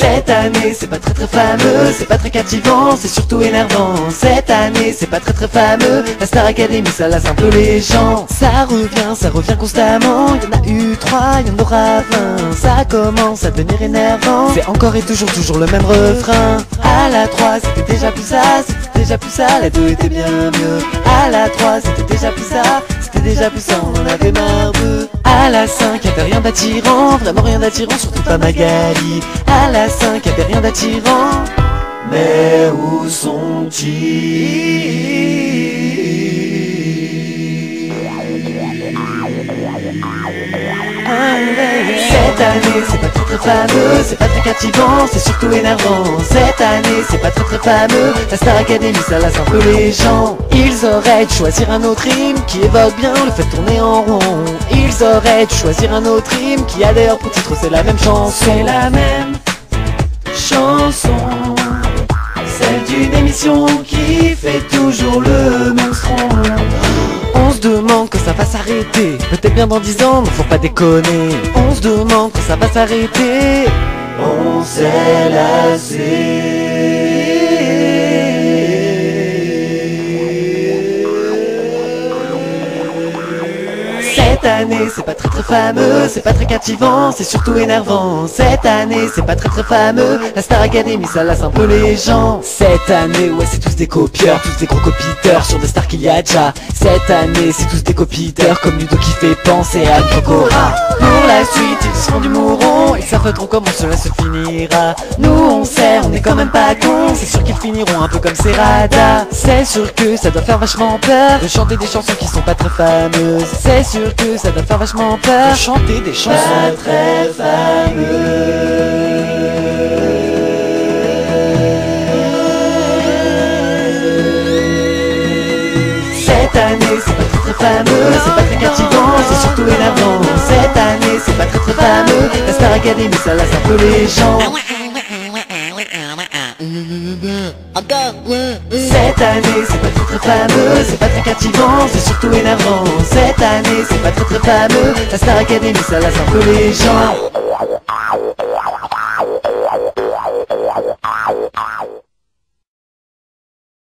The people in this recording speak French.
Cette année c'est pas très fameux, c'est pas très captivant, c'est surtout énervant. Cette année c'est pas très fameux, la Star Academy ça lasse un peu les gens. Ça revient constamment, y'en a eu 3, y'en aura 20. Ça commence à devenir énervant, c'est encore et toujours le même refrain. À la 3 c'était déjà plus ça, la 2 était bien mieux. À la 3 c'était déjà plus ça, on en avait marre de. À la 5 y'avait rien d'attirant, vraiment rien d'attirant, surtout pas Magali. À la 5 y'avait rien d'attirant, mais où sont-ils? Cette année c'est pas très fameux, c'est pas très captivant, c'est surtout énervant. Cette année c'est pas très fameux, la Star Academy ça lasse un peu les gens. Ils auraient dû choisir un autre hymne qui évoque bien le fait de tourner en rond. Ils auraient dû choisir un autre hymne qui a d'ailleurs pour titre c'est la même chanson. C'est la même chanson, celle d'une émission qui fait toujours le même son. On se demande quand ça va s'arrêter, peut-être bien dans 10 ans, mais faut pas déconner. On se demande quand ça va s'arrêter, on s'est lassé. Cette année c'est pas très fameux, c'est pas très captivant, c'est surtout énervant. Cette année c'est pas très fameux, la Star Academy ça lasse un peu les gens. Cette année ouais c'est tous des copieurs, tous des gros copiteurs sur des stars qu'il y a déjà. Cette année c'est tous des copiteurs comme Ludo qui fait penser à Kokora. Pour la suite ils seront du mouron, ils savent trop comment cela se finira. Nous on sait, on est quand même pas cons, c'est sûr qu'ils finiront un peu comme Serrada. C'est sûr que ça doit faire vachement peur de chanter des chansons qui sont pas très fameuses. C'est sûr que ça doit faire vachement peur de chanter des chansons pas très fameuses. Cette année c'est pas très fameux, c'est pas très captivant, c'est surtout énervant. Cette année c'est pas très fameux, la Star Academy ça lasse un peu les gens. Cette année c'est pas très fameux, c'est pas très captivant, c'est surtout énervant. Cette année c'est pas très fameux, la Star Academy ça lasse un peu les gens.